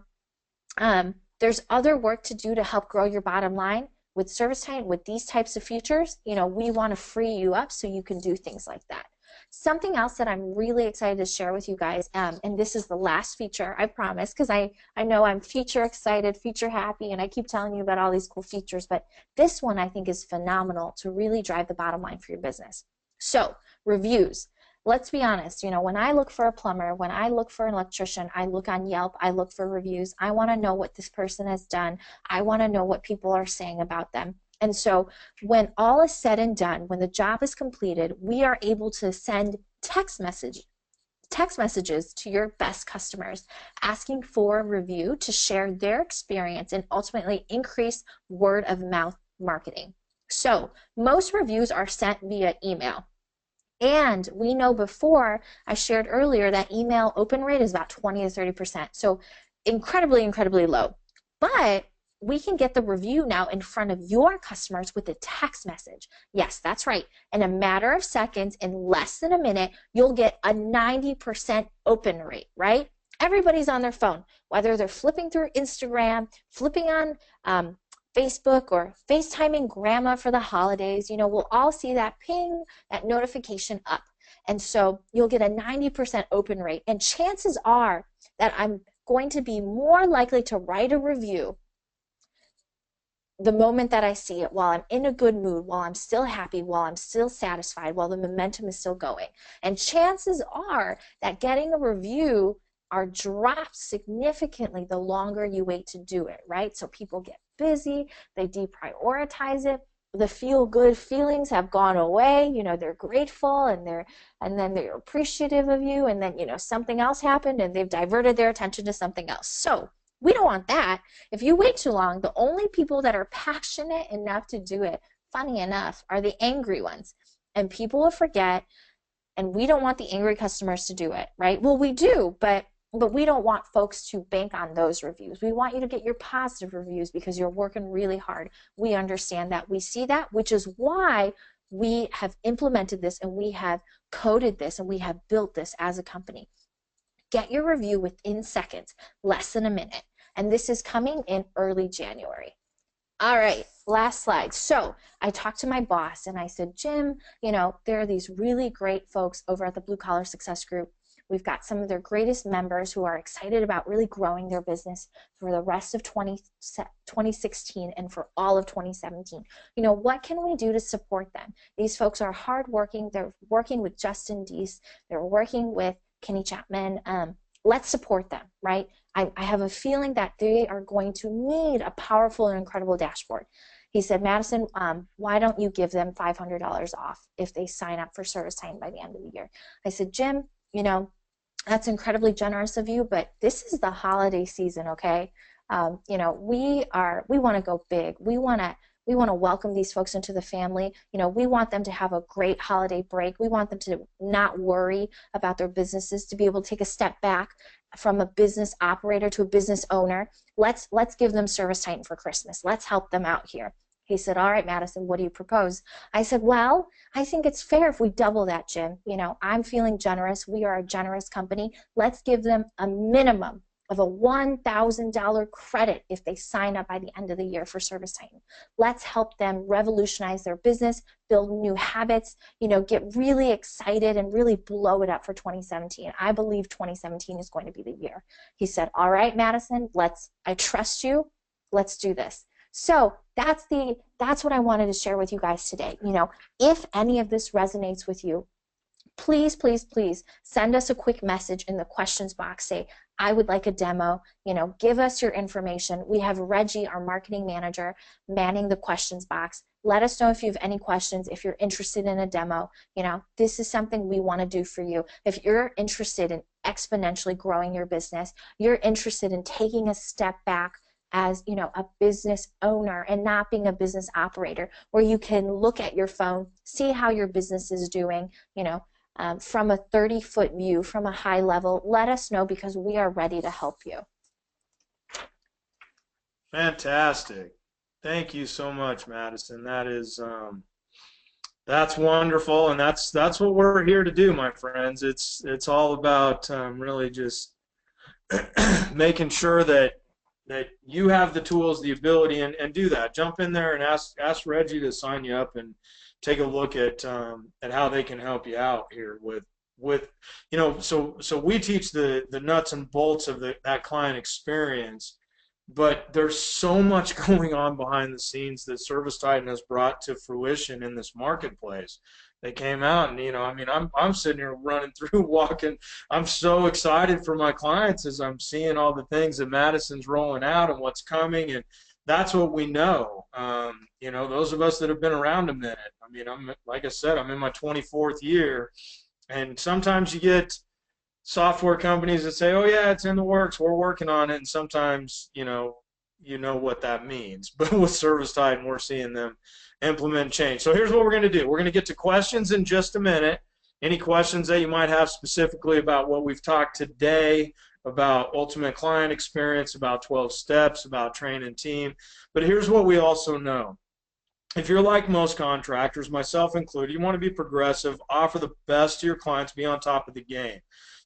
there's other work to do to help grow your bottom line. With ServiceTitan, with these types of features, we want to free you up so you can do things like that. Something else that I'm really excited to share with you guys, and this is the last feature, I promise, because I know I'm feature excited, feature happy, and I keep telling you about all these cool features, but this one I think is phenomenal to really drive the bottom line for your business. So, reviews. Let's be honest, when I look for a plumber, when I look for an electrician, I look on Yelp, I look for reviews. I want to know what this person has done. I want to know what people are saying about them. And so when all is said and done, when the job is completed, we are able to send text messages to your best customers asking for a review to share their experience and ultimately increase word of mouth marketing. So most reviews are sent via email. And we know before, I shared earlier, that email open rate is about 20 to 30%. So incredibly, incredibly low. But we can get the review now in front of your customers with a text message. Yes, that's right. In a matter of seconds, in less than a minute, you'll get a 90% open rate, right? Everybody's on their phone, whether they're flipping through Instagram, flipping on Facebook, or FaceTiming grandma for the holidays. We'll all see that ping, that notification up. And so you'll get a 90% open rate. And chances are that I'm going to be more likely to write a review the moment that I see it, while I'm in a good mood, while I'm still happy, while I'm still satisfied, while the momentum is still going. And chances are that getting a review are dropped significantly the longer you wait to do it, right? So people get busy, they deprioritize it, the feel-good feelings have gone away, they're grateful and then they're appreciative of you, and then something else happened and they've diverted their attention to something else. So we don't want that. If you wait too long, the only people that are passionate enough to do it, funny enough, are the angry ones. And people will forget, and we don't want the angry customers to do it, right? Well, we do, but we don't want folks to bank on those reviews. We want you to get your positive reviews because you're working really hard. We understand that. We see that, which is why we have implemented this and we have coded this and we have built this as a company. Get your review within seconds, less than a minute. And this is coming in early January. All right, last slide. So I talked to my boss and I said, Jim, there are these really great folks over at the Blue Collar Success Group. We've got some of their greatest members who are excited about really growing their business for the rest of 2016 and for all of 2017. What can we do to support them? These folks are hardworking. They're working with Justin Deese. They're working with Kenny Chapman. Let's support them, right? I have a feeling that they are going to need a powerful and incredible dashboard. He said, Madison, why don't you give them $500 off if they sign up for ServiceTitan by the end of the year? I said, Jim, that's incredibly generous of you, but this is the holiday season, okay? We want to go big. We want to welcome these folks into the family. We want them to have a great holiday break. We want them to not worry about their businesses, to be able to take a step back from a business operator to a business owner. Let's give them ServiceTitan for Christmas. Let's help them out here. He said, all right, Madison, what do you propose? I said, well, I think it's fair if we double that, Jim. I'm feeling generous. We are a generous company. Let's give them a minimum of a $1,000 credit if they sign up by the end of the year for ServiceTitan. Let's help them revolutionize their business, build new habits, get really excited and really blow it up for 2017. I believe 2017 is going to be the year. He said, all right, Madison, I trust you. Let's do this. So that's what I wanted to share with you guys today. You know, if any of this resonates with you, please, please, please send us a quick message in the questions box. Say, I would like a demo. You know, give us your information. We have Reggie, our marketing manager, manning the questions box. Let us know if you have any questions, if you're interested in a demo. You know, this is something we want to do for you. If you're interested in exponentially growing your business, you're interested in taking a step back as, you know, a business owner and not being a business operator, where you can look at your phone, see how your business is doing, you know, from a 30-foot view, from a high level, let us know, because we are ready to help you. Fantastic. Thank you so much, Madison. That's wonderful, and that's what we're here to do, my friends. It's all about really just making sure that you have the tools, the ability, and do that. Jump in there and ask Reggie to sign you up and take a look at how they can help you out here with you know. So we teach the nuts and bolts of that client experience, but there's so much going on behind the scenes that ServiceTitan has brought to fruition in this marketplace. They came out, and, you know, I mean, I'm sitting here running through, walking. I'm so excited for my clients as I'm seeing all the things that Madison's rolling out and what's coming, and that's what we know. You know, those of us that have been around a minute. I mean, like I said, I'm in my 24th year, and sometimes you get software companies that say, "Oh yeah, it's in the works, we're working on it," and sometimes, you know what that means. But with ServiceTitan, we're seeing them implement change. So here's what we're going to do. We're going to get to questions in just a minute. Any questions that you might have specifically about what we've talked today, about ultimate client experience, about 12 steps, about training team. But here's what we also know. If you're like most contractors, myself included, you want to be progressive, offer the best to your clients, be on top of the game.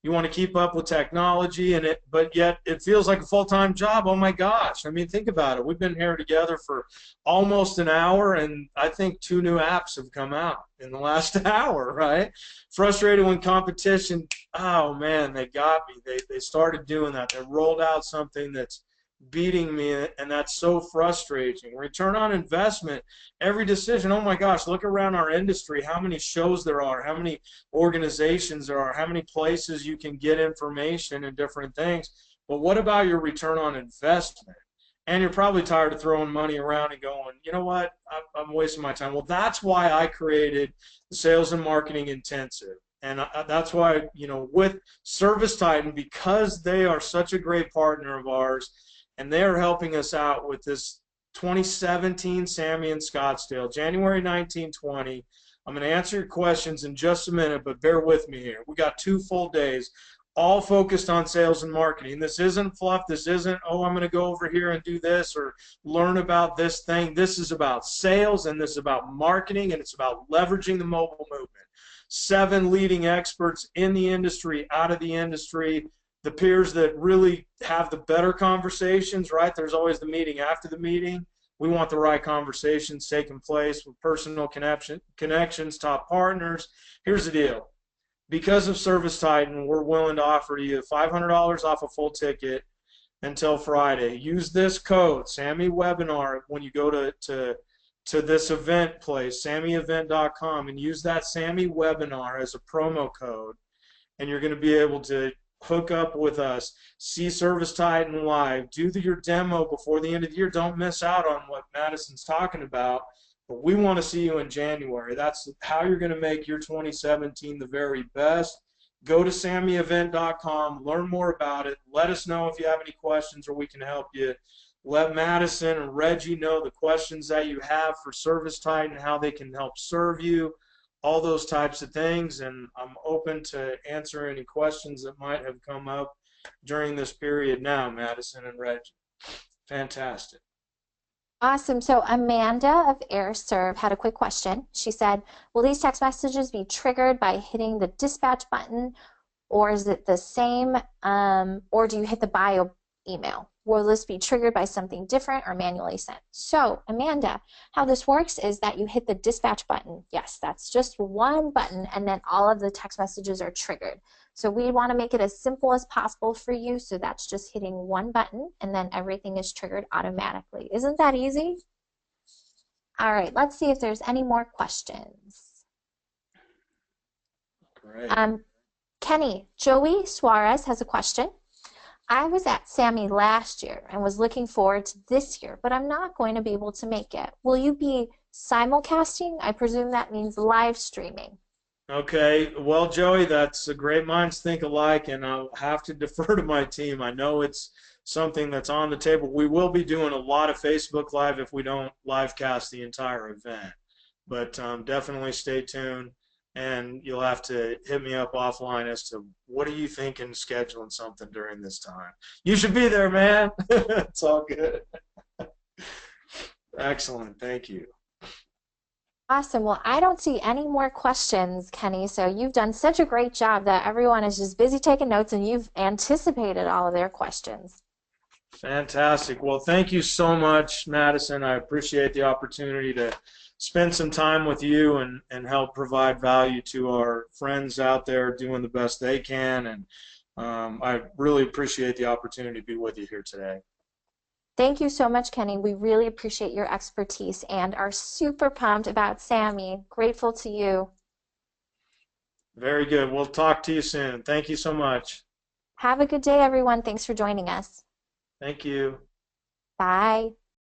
You want to keep up with technology, but yet it feels like a full-time job. Oh my gosh. I mean, think about it. We've been here together for almost an hour, and I think 2 new apps have come out in the last hour, right? Frustrated when competition, oh man, they got me. They started doing that. They rolled out something that's beating me, and that's so frustrating. Return on investment, every decision. Oh my gosh, look around our industry, how many shows there are, how many organizations there are, how many places you can get information and different things. But what about your return on investment? And you're probably tired of throwing money around and going, you know what, I'm wasting my time. Well, that's why I created the Sales and Marketing Intensive. And that's why, you know, with ServiceTitan, because they are such a great partner of ours, and they're helping us out with this 2017 Sammy in Scottsdale, January 1920. I'm going to answer your questions in just a minute, but bear with me here. We got 2 full days, all focused on sales and marketing. This isn't fluff. This isn't, oh, I'm going to go over here and do this or learn about this thing. This is about sales, and this is about marketing, and it's about leveraging the mobile movement. 7 leading experts in the industry, out of the industry, the peers that really have the better conversations, right? There's always the meeting after the meeting. We want the right conversations taking place with personal connections, top partners. Here's the deal. Because of ServiceTitan, we're willing to offer you $500 off a full ticket until Friday. Use this code, Sammy Webinar, when you go to this event place, SammyEvent.com, and use that Sammy Webinar as a promo code, and you're going to be able to hook up with us, see ServiceTitan live, do your demo before the end of the year. Don't miss out on what Madison's talking about, but we want to see you in January. That's how you're going to make your 2017 the very best. Go to SammyEvent.com, learn more about it. Let us know if you have any questions or we can help you. Let Madison and Reggie know the questions that you have for ServiceTitan, how they can help serve you, all those types of things, and I'm open to answer any questions that might have come up during this period now, Madison and Reggie. Fantastic. Awesome. So Amanda of AirServe had a quick question. She said, will these text messages be triggered by hitting the dispatch button, or is it the same, or do you hit the email? Will this be triggered by something different or manually sent? So, Amanda, how this works is that you hit the dispatch button. Yes, that's just one button, and then all of the text messages are triggered. So we want to make it as simple as possible for you. So that's just hitting one button, and then everything is triggered automatically. Isn't that easy? All right, let's see if there's any more questions. Great. Kenny, Joey Suarez has a question. I was at Sammy last year and was looking forward to this year, but I'm not going to be able to make it. Will you be simulcasting? I presume that means live streaming. Okay, well, Joey, that's a great minds think alike, and I'll have to defer to my team. I know it's something that's on the table. We will be doing a lot of Facebook Live if we don't live cast the entire event, but definitely stay tuned, and you'll have to hit me up offline as to what are you thinking scheduling something during this time. You should be there, man. It's all good. Excellent, thank you. Awesome. Well, I don't see any more questions, Kenny. So you've done such a great job that everyone is just busy taking notes and you've anticipated all of their questions. Fantastic. Well, thank you so much, Madison. I appreciate the opportunity to spend some time with you and help provide value to our friends out there doing the best they can. And I really appreciate the opportunity to be with you here today. Thank you so much, Kenny. We really appreciate your expertise and are super pumped about Sammy. Grateful to you. Very good. We'll talk to you soon. Thank you so much. Have a good day, everyone. Thanks for joining us. Thank you. Bye.